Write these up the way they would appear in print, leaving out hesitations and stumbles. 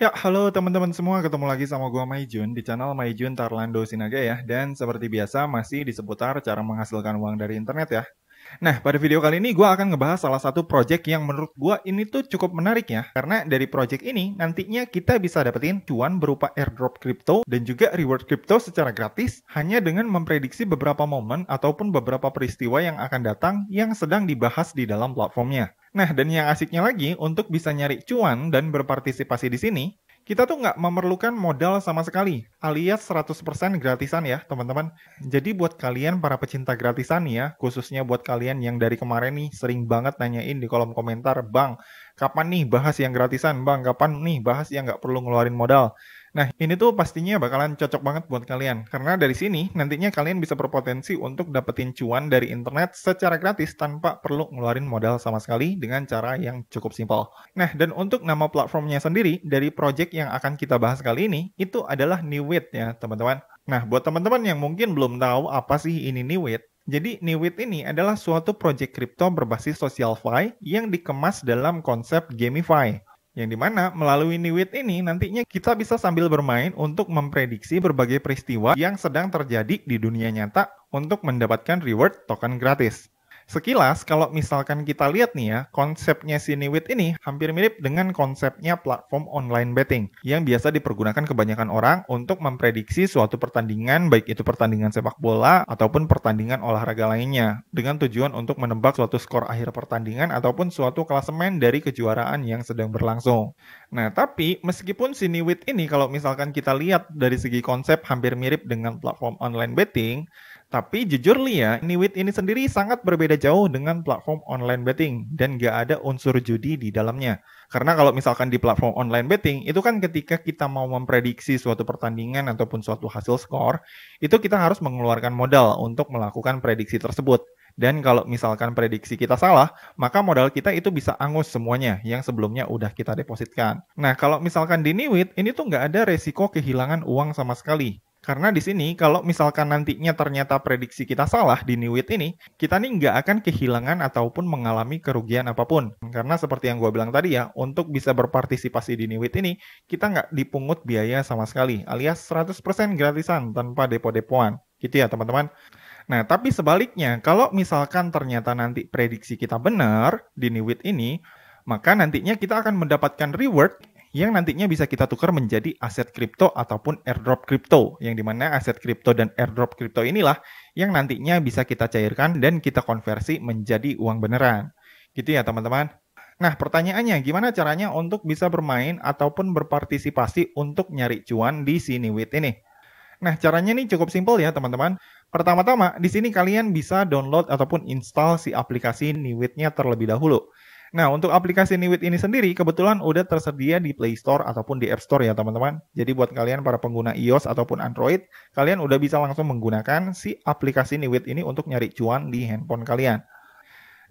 Ya, halo teman-teman semua, ketemu lagi sama gua Maijun di channel Maijun Tarlando Sinaga ya. Dan seperti biasa masih di seputar cara menghasilkan uang dari internet ya. Nah, pada video kali ini gua akan ngebahas salah satu project yang menurut gua ini tuh cukup menarik ya. Karena dari project ini nantinya kita bisa dapetin cuan berupa airdrop crypto dan juga reward crypto secara gratis hanya dengan memprediksi beberapa momen ataupun beberapa peristiwa yang akan datang yang sedang dibahas di dalam platformnya. Nah, dan yang asiknya lagi, untuk bisa nyari cuan dan berpartisipasi di sini, kita tuh nggak memerlukan modal sama sekali, alias 100% gratisan ya, teman-teman. Jadi buat kalian para pecinta gratisan nih ya, khususnya buat kalian yang dari kemarin nih sering banget nanyain di kolom komentar, Bang, kapan nih bahas yang gratisan? Bang, kapan nih bahas yang nggak perlu ngeluarin modal? Nah, ini tuh pastinya bakalan cocok banget buat kalian. Karena dari sini, nantinya kalian bisa berpotensi untuk dapetin cuan dari internet secara gratis tanpa perlu ngeluarin modal sama sekali dengan cara yang cukup simpel. Nah, dan untuk nama platformnya sendiri, dari project yang akan kita bahas kali ini, itu adalah Newit ya, teman-teman. Nah, buat teman-teman yang mungkin belum tahu apa sih ini Newit, jadi Newit ini adalah suatu project kripto berbasis SocialFi yang dikemas dalam konsep GameFi. Yang dimana melalui Newit ini nantinya kita bisa sambil bermain untuk memprediksi berbagai peristiwa yang sedang terjadi di dunia nyata untuk mendapatkan reward token gratis. Sekilas, kalau misalkan kita lihat nih ya, konsepnya si Newit ini hampir mirip dengan konsepnya platform online betting yang biasa dipergunakan kebanyakan orang untuk memprediksi suatu pertandingan, baik itu pertandingan sepak bola ataupun pertandingan olahraga lainnya, dengan tujuan untuk menebak suatu skor akhir pertandingan ataupun suatu klasemen dari kejuaraan yang sedang berlangsung. Nah, tapi meskipun si Newit ini kalau misalkan kita lihat dari segi konsep hampir mirip dengan platform online betting, tapi jujur li ya, Newit ini sendiri sangat berbeda jauh dengan platform online betting dan nggak ada unsur judi di dalamnya. Karena kalau misalkan di platform online betting, itu kan ketika kita mau memprediksi suatu pertandingan ataupun suatu hasil skor, itu kita harus mengeluarkan modal untuk melakukan prediksi tersebut. Dan kalau misalkan prediksi kita salah, maka modal kita itu bisa angus semuanya yang sebelumnya udah kita depositkan. Nah, kalau misalkan di Newit, ini tuh nggak ada resiko kehilangan uang sama sekali. Karena di sini, kalau misalkan nantinya ternyata prediksi kita salah di Newit ini, kita nih nggak akan kehilangan ataupun mengalami kerugian apapun. Karena seperti yang gue bilang tadi ya, untuk bisa berpartisipasi di Newit ini, kita nggak dipungut biaya sama sekali, alias 100% gratisan tanpa depo-depoan. Gitu ya teman-teman. Nah, tapi sebaliknya, kalau misalkan ternyata nanti prediksi kita benar di Newit ini, maka nantinya kita akan mendapatkan reward yang nantinya bisa kita tukar menjadi aset kripto ataupun airdrop kripto, yang dimana aset kripto dan airdrop kripto inilah yang nantinya bisa kita cairkan dan kita konversi menjadi uang beneran. Gitu ya teman-teman. Nah, pertanyaannya gimana caranya untuk bisa bermain ataupun berpartisipasi untuk nyari cuan di si Newit ini? Nah, caranya nih cukup simpel ya teman-teman. Pertama-tama, di sini kalian bisa download ataupun install si aplikasi Newit-nya terlebih dahulu. Nah, untuk aplikasi Newit ini sendiri kebetulan udah tersedia di Play Store ataupun di App Store ya teman-teman. Jadi buat kalian para pengguna iOS ataupun Android, kalian udah bisa langsung menggunakan si aplikasi Newit ini untuk nyari cuan di handphone kalian.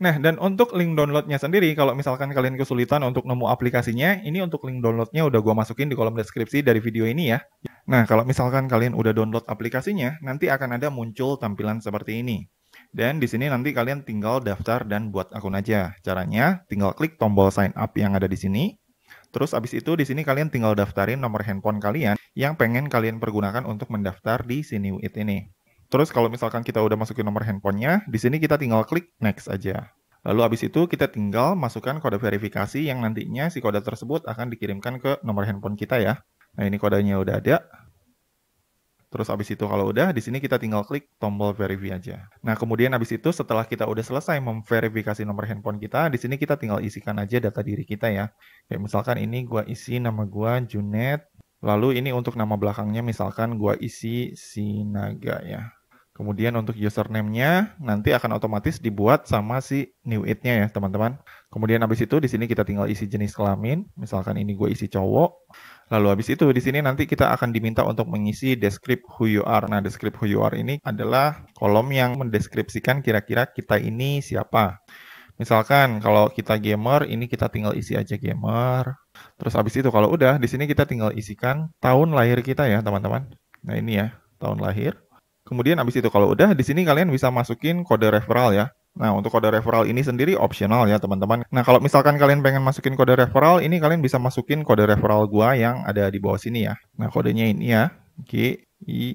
Nah, dan untuk link downloadnya sendiri, kalau misalkan kalian kesulitan untuk nemu aplikasinya, ini untuk link downloadnya udah gue masukin di kolom deskripsi dari video ini ya. Nah, kalau misalkan kalian udah download aplikasinya, nanti akan ada muncul tampilan seperti ini. Dan di sini nanti kalian tinggal daftar dan buat akun aja. Caranya tinggal klik tombol sign up yang ada di sini. Terus abis itu di sini kalian tinggal daftarin nomor handphone kalian yang pengen kalian pergunakan untuk mendaftar di Newit ini. Terus kalau misalkan kita udah masukin nomor handphonenya, di sini kita tinggal klik next aja. Lalu abis itu kita tinggal masukkan kode verifikasi yang nantinya si kode tersebut akan dikirimkan ke nomor handphone kita ya. Nah, ini kodenya udah ada. Terus abis itu kalau udah, di sini kita tinggal klik tombol verify aja. Nah, kemudian abis itu setelah kita udah selesai memverifikasi nomor handphone kita, di sini kita tinggal isikan aja data diri kita ya. Kayak misalkan ini gua isi nama gua Junet, lalu ini untuk nama belakangnya misalkan gua isi Sinaga ya. Kemudian untuk username-nya nanti akan otomatis dibuat sama si Newit-nya ya, teman-teman. Kemudian habis itu di sini kita tinggal isi jenis kelamin, misalkan ini gue isi cowok. Lalu habis itu di sini nanti kita akan diminta untuk mengisi describe who you are. Nah, describe who you are ini adalah kolom yang mendeskripsikan kira-kira kita ini siapa. Misalkan kalau kita gamer, ini kita tinggal isi aja gamer. Terus habis itu kalau udah, di sini kita tinggal isikan tahun lahir kita ya, teman-teman. Nah, ini ya, tahun lahir. Kemudian habis itu kalau udah, di sini kalian bisa masukin kode referral ya. Nah, untuk kode referral ini sendiri optional ya, teman-teman. Nah, kalau misalkan kalian pengen masukin kode referral, ini kalian bisa masukin kode referral gua yang ada di bawah sini ya. Nah, kodenya ini ya, GIYKMD.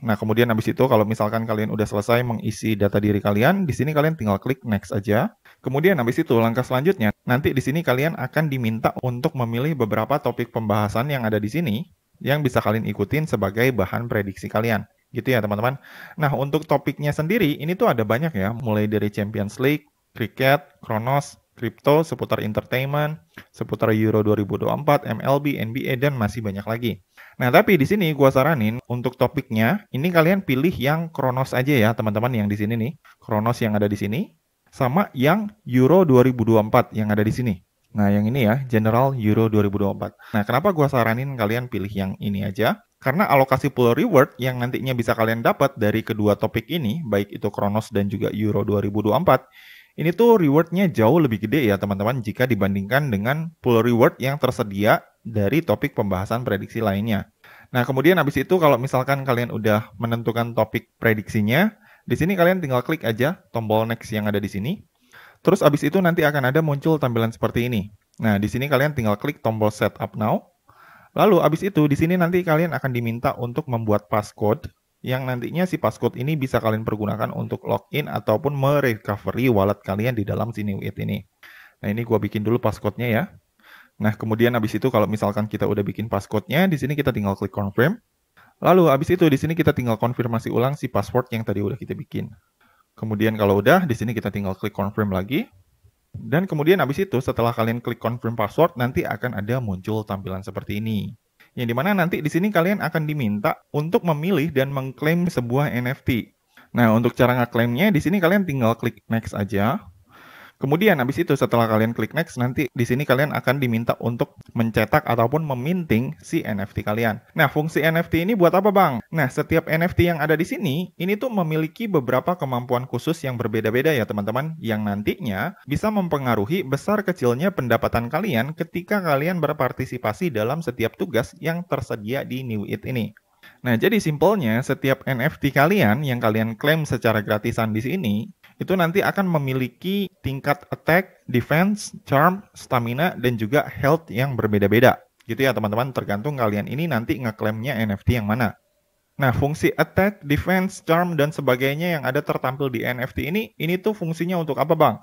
Nah, kemudian habis itu kalau misalkan kalian udah selesai mengisi data diri kalian, di sini kalian tinggal klik next aja. Kemudian habis itu langkah selanjutnya, nanti di sini kalian akan diminta untuk memilih beberapa topik pembahasan yang ada di sini yang bisa kalian ikutin sebagai bahan prediksi kalian. Gitu ya, teman-teman. Nah, untuk topiknya sendiri, ini tuh ada banyak ya, mulai dari Champions League, cricket, Kronos, crypto, seputar entertainment, seputar Euro 2024, MLB, NBA, dan masih banyak lagi. Nah, tapi di sini gua saranin untuk topiknya, ini kalian pilih yang Kronos aja ya, teman-teman, yang di sini nih. Kronos yang ada di sini, sama yang Euro 2024 yang ada di sini. Nah, yang ini ya, General Euro 2024. Nah, kenapa gua saranin kalian pilih yang ini aja? Karena alokasi pool reward yang nantinya bisa kalian dapat dari kedua topik ini, baik itu Kronos dan juga Euro 2024, ini tuh rewardnya jauh lebih gede ya teman-teman jika dibandingkan dengan pool reward yang tersedia dari topik pembahasan prediksi lainnya. Nah, kemudian habis itu kalau misalkan kalian udah menentukan topik prediksinya, di sini kalian tinggal klik aja tombol next yang ada di sini. Terus habis itu nanti akan ada muncul tampilan seperti ini. Nah, di sini kalian tinggal klik tombol setup now. Lalu abis itu di sini nanti kalian akan diminta untuk membuat passcode yang nantinya si passcode ini bisa kalian pergunakan untuk login ataupun merecovery wallet kalian di dalam si New It ini. Nah, ini gua bikin dulu passcode-nya ya. Nah, kemudian abis itu kalau misalkan kita udah bikin passcode-nya, di sini kita tinggal klik confirm. Lalu abis itu di sini kita tinggal konfirmasi ulang si password yang tadi udah kita bikin. Kemudian kalau udah, di sini kita tinggal klik confirm lagi. Dan kemudian habis itu setelah kalian klik confirm password nanti akan ada muncul tampilan seperti ini. Yang dimana nanti di sini kalian akan diminta untuk memilih dan mengklaim sebuah NFT. Nah, untuk cara ngeklaimnya di sini kalian tinggal klik next aja. Kemudian habis itu setelah kalian klik next nanti di sini kalian akan diminta untuk mencetak ataupun meminting si NFT kalian. Nah, fungsi NFT ini buat apa, Bang? Nah, setiap NFT yang ada di sini ini tuh memiliki beberapa kemampuan khusus yang berbeda-beda ya, teman-teman, yang nantinya bisa mempengaruhi besar kecilnya pendapatan kalian ketika kalian berpartisipasi dalam setiap tugas yang tersedia di New It ini. Nah, jadi simpelnya setiap NFT kalian yang kalian klaim secara gratisan di sini itu nanti akan memiliki tingkat attack, defense, charm, stamina, dan juga health yang berbeda-beda. Gitu ya teman-teman, tergantung kalian ini nanti ngeklaimnya NFT yang mana. Nah, fungsi attack, defense, charm, dan sebagainya yang ada tertampil di NFT ini tuh fungsinya untuk apa, Bang?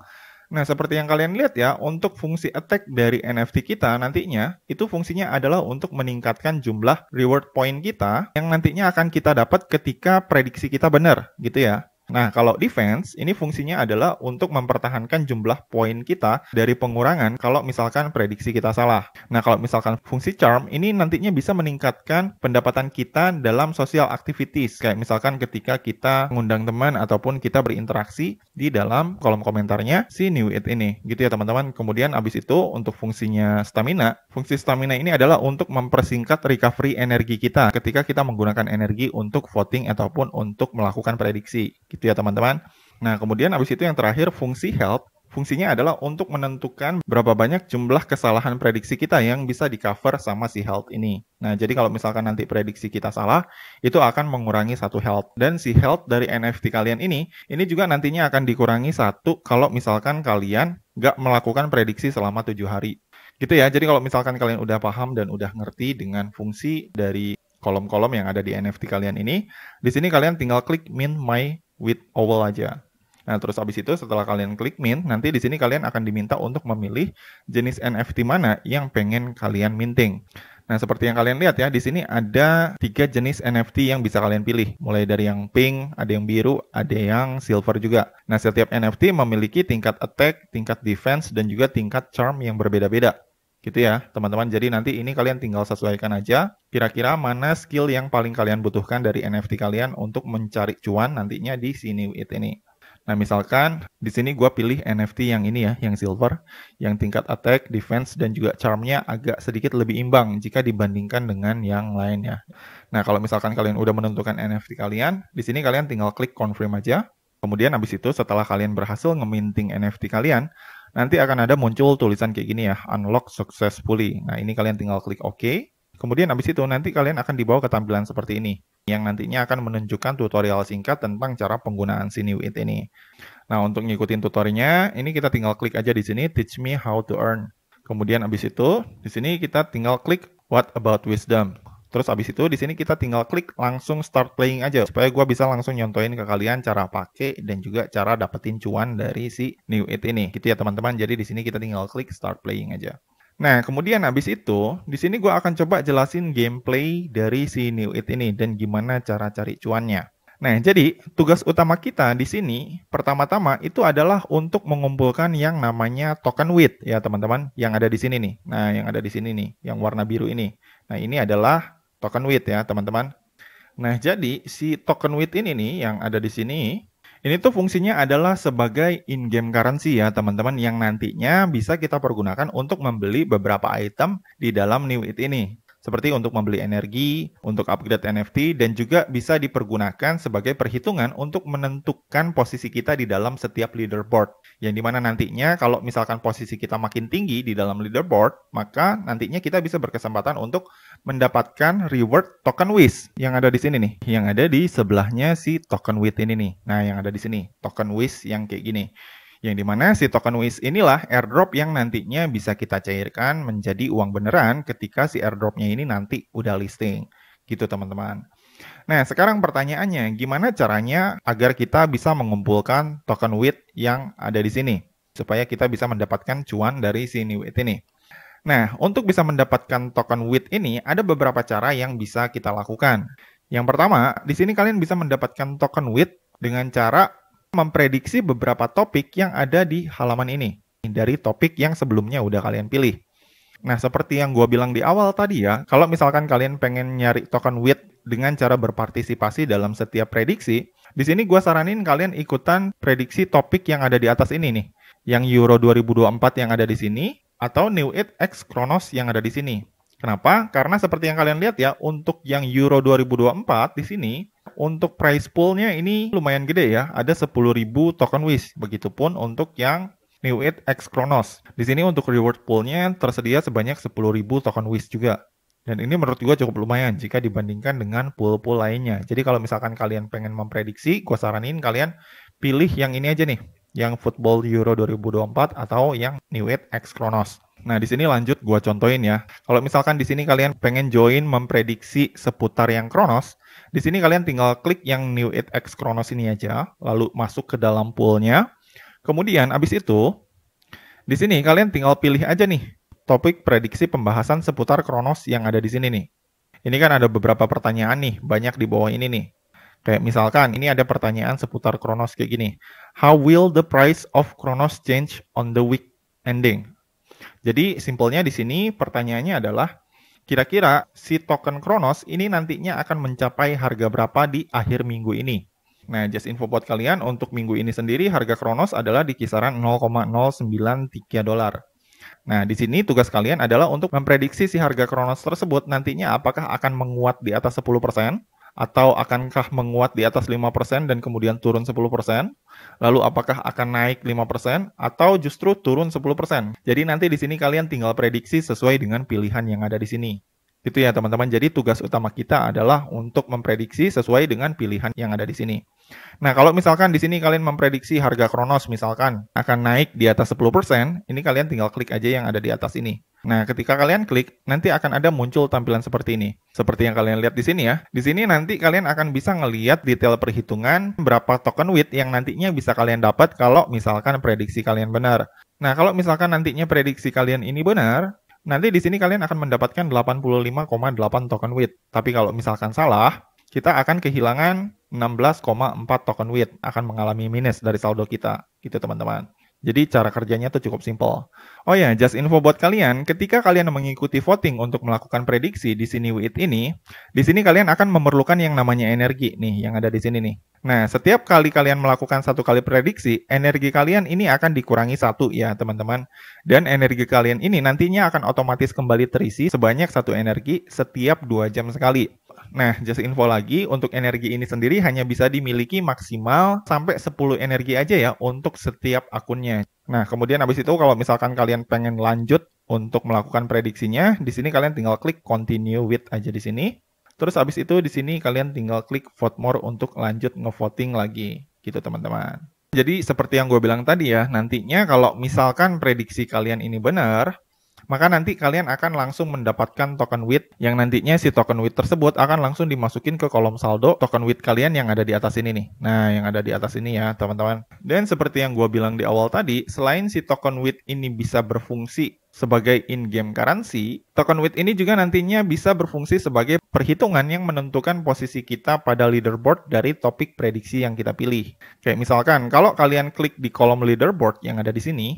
Nah, seperti yang kalian lihat ya, untuk fungsi attack dari NFT kita nantinya, itu fungsinya adalah untuk meningkatkan jumlah reward point kita yang nantinya akan kita dapat ketika prediksi kita benar, gitu ya. Nah, kalau defense, ini fungsinya adalah untuk mempertahankan jumlah poin kita dari pengurangan kalau misalkan prediksi kita salah. Nah, kalau misalkan fungsi charm, ini nantinya bisa meningkatkan pendapatan kita dalam social activities. Kayak misalkan ketika kita mengundang teman ataupun kita berinteraksi di dalam kolom komentarnya si New It ini. Gitu ya teman-teman. Kemudian abis itu untuk fungsinya stamina, fungsi stamina ini adalah untuk mempersingkat recovery energi kita ketika kita menggunakan energi untuk voting ataupun untuk melakukan prediksi. Gitu ya teman-teman. Nah, kemudian habis itu yang terakhir fungsi health. Fungsinya adalah untuk menentukan berapa banyak jumlah kesalahan prediksi kita yang bisa di-cover sama si health ini. Nah, jadi kalau misalkan nanti prediksi kita salah, itu akan mengurangi satu health. Dan si health dari NFT kalian ini juga nantinya akan dikurangi satu kalau misalkan kalian nggak melakukan prediksi selama 7 hari. Gitu ya, jadi kalau misalkan kalian udah paham dan udah ngerti dengan fungsi dari kolom-kolom yang ada di NFT kalian ini, di sini kalian tinggal klik mint my with owl aja. Nah, terus habis itu setelah kalian klik mint, nanti di sini kalian akan diminta untuk memilih jenis NFT mana yang pengen kalian minting. Nah, seperti yang kalian lihat ya, di sini ada 3 jenis NFT yang bisa kalian pilih. Mulai dari yang pink, ada yang biru, ada yang silver juga. Nah, setiap NFT memiliki tingkat attack, tingkat defense, dan juga tingkat charm yang berbeda-beda. Gitu ya, teman-teman. Jadi nanti ini kalian tinggal sesuaikan aja kira-kira mana skill yang paling kalian butuhkan dari NFT kalian untuk mencari cuan nantinya di si New It ini. Nah, misalkan di sini gue pilih NFT yang ini ya, yang silver, yang tingkat attack, defense, dan juga charm-nya agak sedikit lebih imbang jika dibandingkan dengan yang lainnya. Nah, kalau misalkan kalian udah menentukan NFT kalian, di sini kalian tinggal klik confirm aja. Kemudian habis itu setelah kalian berhasil nge-minting NFT kalian, nanti akan ada muncul tulisan kayak gini ya, unlock successfully. Nah, ini kalian tinggal klik OK. Kemudian habis itu nanti kalian akan dibawa ke tampilan seperti ini. yang nantinya akan menunjukkan tutorial singkat tentang cara penggunaan si New It ini. Nah, untuk ngikutin tutorialnya, ini kita tinggal klik aja di sini, Teach me how to earn. Kemudian abis itu, di sini kita tinggal klik What about wisdom. Terus abis itu, di sini kita tinggal klik langsung start playing aja, supaya gua bisa langsung nyontoin ke kalian cara pakai dan juga cara dapetin cuan dari si New It ini. Gitu ya teman-teman, jadi di sini kita tinggal klik start playing aja. Nah, kemudian habis itu, di sini gue akan coba jelasin gameplay dari si New It ini dan gimana cara cari cuannya. Nah, jadi tugas utama kita di sini pertama-tama itu adalah untuk mengumpulkan yang namanya token WIT ya teman-teman, yang ada di sini nih. Nah, yang ada di sini nih, yang warna biru ini. Nah, ini adalah token WIT ya teman-teman. Nah, jadi si token WIT ini nih yang ada di sini, ini tuh fungsinya adalah sebagai in-game currency ya teman-teman, yang nantinya bisa kita pergunakan untuk membeli beberapa item di dalam New It ini. Seperti untuk membeli energi, untuk upgrade NFT, dan juga bisa dipergunakan sebagai perhitungan untuk menentukan posisi kita di dalam setiap leaderboard. Yang dimana nantinya kalau misalkan posisi kita makin tinggi di dalam leaderboard, maka nantinya kita bisa berkesempatan untuk mendapatkan reward token WIS yang ada di sini nih, yang ada di sebelahnya si token WIT ini nih. Nah, yang ada di sini token WIS yang kayak gini, yang dimana si token WIS inilah airdrop yang nantinya bisa kita cairkan menjadi uang beneran ketika si airdropnya ini nanti udah listing, gitu teman-teman. Nah, sekarang pertanyaannya, gimana caranya agar kita bisa mengumpulkan token WIT yang ada di sini supaya kita bisa mendapatkan cuan dari si New It ini? Nah, untuk bisa mendapatkan token WIT ini, ada beberapa cara yang bisa kita lakukan. Yang pertama, di sini kalian bisa mendapatkan token WIT dengan cara memprediksi beberapa topik yang ada di halaman ini, dari topik yang sebelumnya udah kalian pilih. Nah, seperti yang gue bilang di awal tadi ya, kalau misalkan kalian pengen nyari token WIT dengan cara berpartisipasi dalam setiap prediksi, di sini gue saranin kalian ikutan prediksi topik yang ada di atas ini nih, yang Euro 2024 yang ada di sini, atau New It X Kronos yang ada di sini. Kenapa? Karena seperti yang kalian lihat ya, untuk yang Euro 2024 di sini, untuk price pool-nya ini lumayan gede ya, ada 10.000 token WIS. Begitupun untuk yang New It X Kronos. Di sini untuk reward pool-nya tersedia sebanyak 10.000 token WIS juga. Dan ini menurut gue cukup lumayan jika dibandingkan dengan pool-pool lainnya. Jadi kalau misalkan kalian pengen memprediksi, gue saranin kalian pilih yang ini aja nih, yang Football Euro 2024 atau yang New It X Kronos. Nah, di sini lanjut gue contohin ya. Kalau misalkan di sini kalian pengen join memprediksi seputar yang Kronos, di sini kalian tinggal klik yang New It X Kronos ini aja, lalu masuk ke dalam poolnya. Kemudian abis itu, di sini kalian tinggal pilih aja nih topik prediksi pembahasan seputar Kronos yang ada di sini nih. Ini kan ada beberapa pertanyaan nih, banyak di bawah ini nih. Kayak misalkan, ini ada pertanyaan seputar Kronos kayak gini. How will the price of Kronos change on the week ending? Jadi, simpelnya di sini pertanyaannya adalah, kira-kira si token Kronos ini nantinya akan mencapai harga berapa di akhir minggu ini? Nah, just info buat kalian, untuk minggu ini sendiri harga Kronos adalah di kisaran 0,093 dolar. Nah, di sini tugas kalian adalah untuk memprediksi si harga Kronos tersebut nantinya apakah akan menguat di atas 10%, atau akankah menguat di atas 5% dan kemudian turun 10%, lalu apakah akan naik 5%, atau justru turun 10%. Jadi nanti di sini kalian tinggal prediksi sesuai dengan pilihan yang ada di sini. Gitu ya teman-teman, jadi tugas utama kita adalah untuk memprediksi sesuai dengan pilihan yang ada di sini. Nah, kalau misalkan di sini kalian memprediksi harga Kronos misalkan akan naik di atas 10%, ini kalian tinggal klik aja yang ada di atas ini. Nah, ketika kalian klik, nanti akan ada muncul tampilan seperti ini. Seperti yang kalian lihat di sini ya. Di sini nanti kalian akan bisa ngelihat detail perhitungan berapa token WIT yang nantinya bisa kalian dapat kalau misalkan prediksi kalian benar. Nah, kalau misalkan nantinya prediksi kalian ini benar, nanti di sini kalian akan mendapatkan 85,8 token WIT. Tapi kalau misalkan salah, kita akan kehilangan 16,4 token WIT, akan mengalami minus dari saldo kita, gitu teman-teman. Jadi cara kerjanya tuh cukup simpel. Oh ya, just info buat kalian, ketika kalian mengikuti voting untuk melakukan prediksi di sini WIT ini, di sini kalian akan memerlukan yang namanya energi nih, yang ada di sini nih. Nah, setiap kali kalian melakukan satu kali prediksi, energi kalian ini akan dikurangi satu ya teman-teman. Dan energi kalian ini nantinya akan otomatis kembali terisi sebanyak satu energi setiap 2 jam sekali. Nah, just info lagi, untuk energi ini sendiri hanya bisa dimiliki maksimal sampai 10 energi aja ya untuk setiap akunnya. Nah, kemudian habis itu kalau misalkan kalian pengen lanjut untuk melakukan prediksinya, di sini kalian tinggal klik continue with aja di sini. Terus habis itu di sini kalian tinggal klik vote more untuk lanjut ngevoting lagi, gitu teman-teman. Jadi seperti yang gue bilang tadi ya, nantinya kalau misalkan prediksi kalian ini benar, maka nanti kalian akan langsung mendapatkan token WIT yang nantinya si token WIT tersebut akan langsung dimasukin ke kolom saldo token WIT kalian yang ada di atas ini nih. Nah, yang ada di atas ini ya, teman-teman. Dan seperti yang gue bilang di awal tadi, selain si token WIT ini bisa berfungsi sebagai in-game currency, token WIT ini juga nantinya bisa berfungsi sebagai perhitungan yang menentukan posisi kita pada leaderboard dari topik prediksi yang kita pilih. Kayak misalkan, kalau kalian klik di kolom leaderboard yang ada di sini,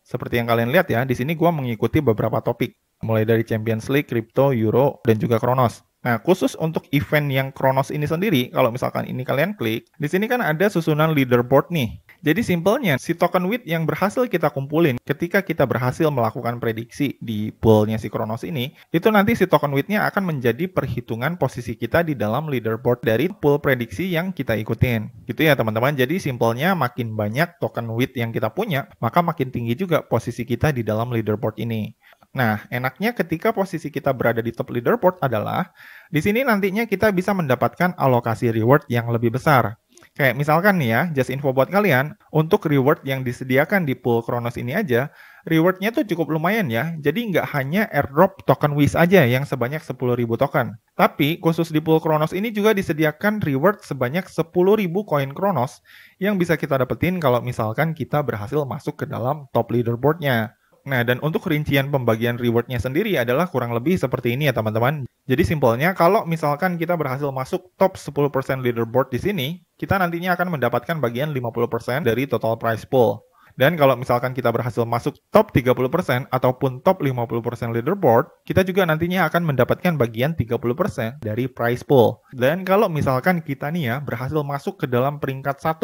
seperti yang kalian lihat ya, di sini gua mengikuti beberapa topik, mulai dari Champions League, Crypto, Euro, dan juga Kronos. Nah, khusus untuk event yang Kronos ini sendiri, kalau misalkan ini kalian klik, di sini kan ada susunan leaderboard nih. Jadi simpelnya, si token WIT yang berhasil kita kumpulin ketika kita berhasil melakukan prediksi di poolnya si Kronos ini, itu nanti si token WIT-nya akan menjadi perhitungan posisi kita di dalam leaderboard dari pool prediksi yang kita ikutin. Gitu ya teman-teman, jadi simpelnya makin banyak token WIT yang kita punya, maka makin tinggi juga posisi kita di dalam leaderboard ini. Nah, enaknya ketika posisi kita berada di top leaderboard adalah, di sini nantinya kita bisa mendapatkan alokasi reward yang lebih besar. Kayak misalkan nih ya, just info buat kalian, untuk reward yang disediakan di pool Kronos ini aja, rewardnya tuh cukup lumayan ya. Jadi nggak hanya airdrop token WIS aja yang sebanyak 10.000 token. Tapi khusus di pool Kronos ini juga disediakan reward sebanyak 10.000 koin Kronos yang bisa kita dapetin kalau misalkan kita berhasil masuk ke dalam top leaderboardnya. Nah, dan untuk rincian pembagian rewardnya sendiri adalah kurang lebih seperti ini ya teman-teman. Jadi simpelnya, kalau misalkan kita berhasil masuk top 10% leaderboard di sini, kita nantinya akan mendapatkan bagian 50% dari total prize pool. Dan kalau misalkan kita berhasil masuk top 30% ataupun top 50% leaderboard, kita juga nantinya akan mendapatkan bagian 30% dari prize pool. Dan kalau misalkan kita nih ya berhasil masuk ke dalam peringkat 1,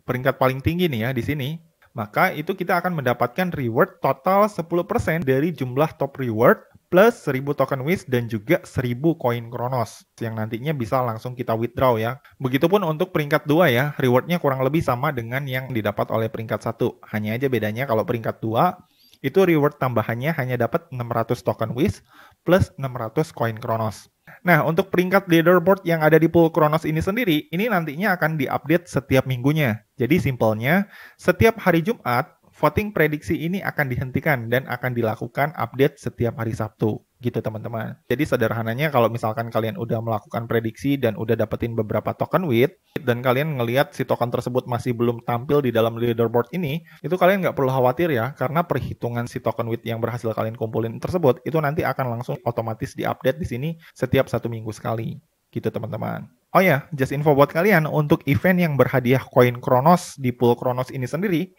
peringkat paling tinggi nih ya di sini, maka itu kita akan mendapatkan reward total 10% dari jumlah top reward plus 1000 token WIS dan juga 1000 koin Kronos yang nantinya bisa langsung kita withdraw ya. Begitupun untuk peringkat 2 ya, rewardnya kurang lebih sama dengan yang didapat oleh peringkat 1. Hanya aja bedanya kalau peringkat 2 itu reward tambahannya hanya dapat 600 token WIS plus 600 koin Kronos. Nah, untuk peringkat leaderboard yang ada di pool Kronos ini sendiri, ini nantinya akan diupdate setiap minggunya. Jadi simpelnya, setiap hari Jumat, voting prediksi ini akan dihentikan dan akan dilakukan update setiap hari Sabtu. Gitu teman-teman. Jadi sederhananya kalau misalkan kalian udah melakukan prediksi dan udah dapetin beberapa token WIT, dan kalian ngelihat si token tersebut masih belum tampil di dalam leaderboard ini, itu kalian nggak perlu khawatir ya, karena perhitungan si token WIT yang berhasil kalian kumpulin tersebut, itu nanti akan langsung otomatis diupdate di sini setiap 1 minggu sekali. Gitu teman-teman. Oh ya, just info buat kalian, untuk event yang berhadiah koin Kronos di pool Kronos ini sendiri,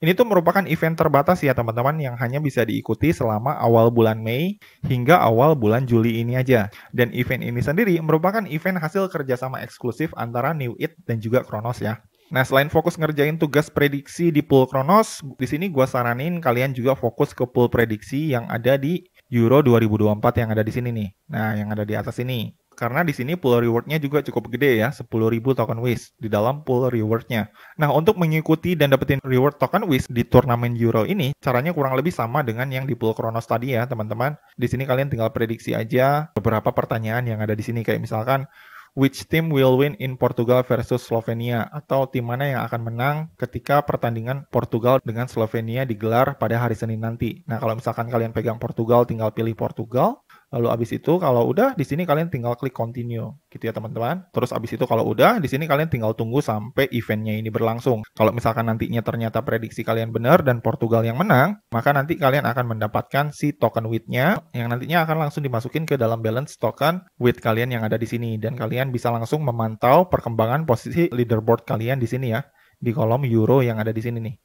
ini tuh merupakan event terbatas ya teman-teman yang hanya bisa diikuti selama awal bulan Mei hingga awal bulan Juli ini aja. Dan event ini sendiri merupakan event hasil kerjasama eksklusif antara New It dan juga Kronos ya. Nah, selain fokus ngerjain tugas prediksi di pool Kronos, di sini gue saranin kalian juga fokus ke pool prediksi yang ada di Euro 2024 yang ada di sini nih. Nah, yang ada di atas ini. Karena di sini pool rewardnya juga cukup gede ya, 10.000 token WIS di dalam pool rewardnya. Nah, untuk mengikuti dan dapetin reward token WIS di turnamen Euro ini, caranya kurang lebih sama dengan yang di pool Kronos tadi ya, teman-teman. Di sini kalian tinggal prediksi aja beberapa pertanyaan yang ada di sini, kayak misalkan, which team will win in Portugal versus Slovenia? Atau tim mana yang akan menang ketika pertandingan Portugal dengan Slovenia digelar pada hari Senin nanti? Nah, kalau misalkan kalian pegang Portugal, tinggal pilih Portugal. Lalu abis itu kalau udah di sini kalian tinggal klik continue gitu ya teman-teman. Terus abis itu kalau udah di sini kalian tinggal tunggu sampai eventnya ini berlangsung. Kalau misalkan nantinya ternyata prediksi kalian benar dan Portugal yang menang, maka nanti kalian akan mendapatkan si token WIT-nya yang nantinya akan langsung dimasukin ke dalam balance token WIT kalian yang ada di sini, dan kalian bisa langsung memantau perkembangan posisi leaderboard kalian di sini ya, di kolom Euro yang ada di sini nih.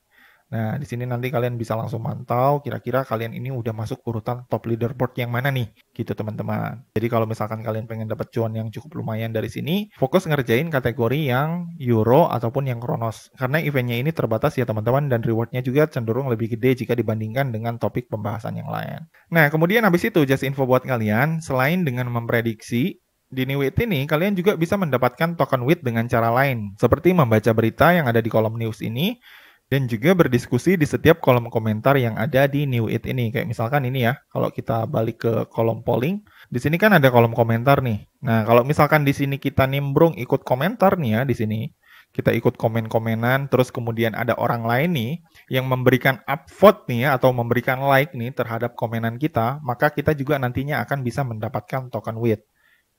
Nah, di sini nanti kalian bisa langsung mantau kira-kira kalian ini udah masuk urutan top leaderboard yang mana nih, gitu teman-teman. Jadi kalau misalkan kalian pengen dapat cuan yang cukup lumayan dari sini, fokus ngerjain kategori yang Euro ataupun yang Kronos. Karena eventnya ini terbatas ya teman-teman, dan rewardnya juga cenderung lebih gede jika dibandingkan dengan topik pembahasan yang lain. Nah, kemudian habis itu just info buat kalian, selain dengan memprediksi, di New It ini, kalian juga bisa mendapatkan token WIT dengan cara lain, seperti membaca berita yang ada di kolom news ini, Dan juga berdiskusi di setiap kolom komentar yang ada di New It ini. Kayak misalkan ini ya, kalau kita balik ke kolom polling, di sini kan ada kolom komentar nih. Nah, kalau misalkan di sini kita nimbrung ikut komentar nih ya di sini, kita ikut komen-komenan, terus kemudian ada orang lain nih yang memberikan upvote nih ya, atau memberikan like nih terhadap komenan kita, maka kita juga nantinya akan bisa mendapatkan token WIT.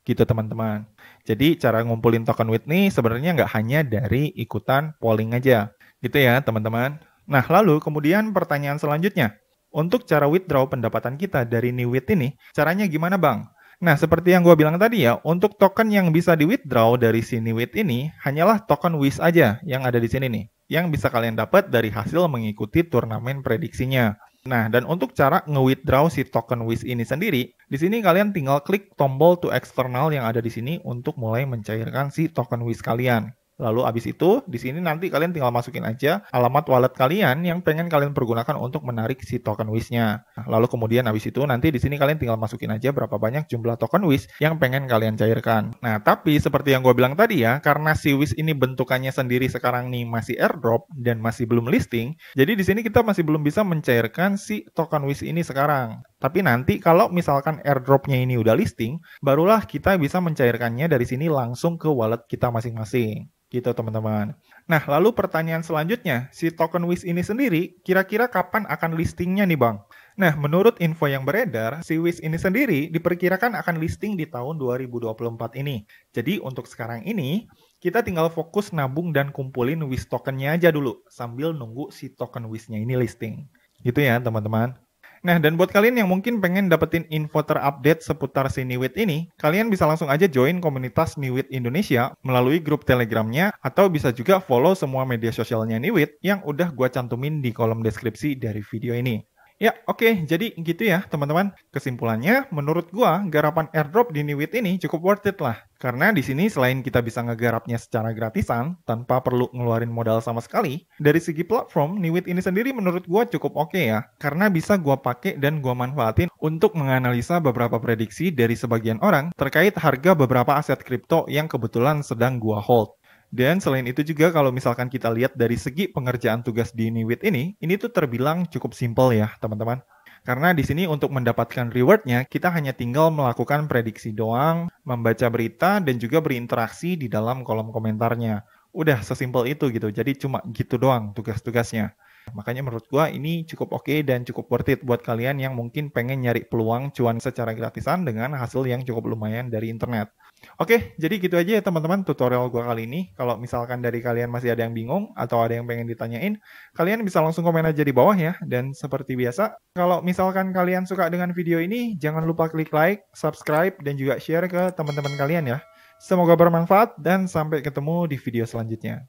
Gitu teman-teman. Jadi cara ngumpulin token WIT nih sebenarnya nggak hanya dari ikutan polling aja. Gitu ya teman-teman. Nah lalu kemudian pertanyaan selanjutnya. Untuk cara withdraw pendapatan kita dari New WIT ini, caranya gimana bang? Nah seperti yang gue bilang tadi ya, untuk token yang bisa di withdraw dari si New WIT ini, hanyalah token WIS aja yang ada di sini nih. Yang bisa kalian dapat dari hasil mengikuti turnamen prediksinya. Nah, dan untuk cara nge-withdraw si token WIS ini sendiri, di sini kalian tinggal klik tombol to external yang ada di sini untuk mulai mencairkan si token WIS kalian. Lalu abis itu, di sini nanti kalian tinggal masukin aja alamat wallet kalian yang pengen kalian pergunakan untuk menarik si token WIS-nya. Nah, lalu kemudian abis itu nanti di sini kalian tinggal masukin aja berapa banyak jumlah token WIS yang pengen kalian cairkan. Nah, tapi seperti yang gue bilang tadi ya, karena si WIS ini bentukannya sendiri sekarang nih masih airdrop dan masih belum listing, jadi di sini kita masih belum bisa mencairkan si token WIS ini sekarang. Tapi nanti kalau misalkan airdropnya ini udah listing, barulah kita bisa mencairkannya dari sini langsung ke wallet kita masing-masing. Gitu teman-teman. Nah, lalu pertanyaan selanjutnya, si token WIS ini sendiri kira-kira kapan akan listingnya nih Bang? Nah, menurut info yang beredar, si WIS ini sendiri diperkirakan akan listing di tahun 2024 ini. Jadi untuk sekarang ini, kita tinggal fokus nabung dan kumpulin WIS tokennya aja dulu, sambil nunggu si token WIS-nya ini listing. Gitu ya teman-teman. Nah, dan buat kalian yang mungkin pengen dapetin info terupdate seputar si New WIT ini, kalian bisa langsung aja join komunitas New WIT Indonesia melalui grup Telegramnya, atau bisa juga follow semua media sosialnya New WIT yang udah gua cantumin di kolom deskripsi dari video ini. Ya, oke. Jadi gitu ya, teman-teman. Kesimpulannya, menurut gua, garapan airdrop di New WIT ini cukup worth it lah. Karena di sini selain kita bisa ngegarapnya secara gratisan, tanpa perlu ngeluarin modal sama sekali, dari segi platform, New WIT ini sendiri menurut gua cukup oke ya. Karena bisa gua pakai dan gua manfaatin untuk menganalisa beberapa prediksi dari sebagian orang terkait harga beberapa aset kripto yang kebetulan sedang gua hold. Dan selain itu juga kalau misalkan kita lihat dari segi pengerjaan tugas di New WIT ini tuh terbilang cukup simpel ya teman-teman. Karena di sini untuk mendapatkan rewardnya, kita hanya tinggal melakukan prediksi doang, membaca berita, dan juga berinteraksi di dalam kolom komentarnya. Udah sesimpel itu gitu, jadi cuma gitu doang tugas-tugasnya. Makanya menurut gua ini cukup oke dan cukup worth it buat kalian yang mungkin pengen nyari peluang cuan secara gratisan dengan hasil yang cukup lumayan dari internet. Oke, jadi gitu aja ya teman-teman tutorial gua kali ini. Kalau misalkan dari kalian masih ada yang bingung atau ada yang pengen ditanyain, kalian bisa langsung komen aja di bawah ya. Dan seperti biasa, kalau misalkan kalian suka dengan video ini, jangan lupa klik like, subscribe, dan juga share ke teman-teman kalian ya. Semoga bermanfaat dan sampai ketemu di video selanjutnya.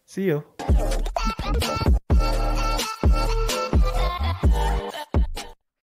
See you!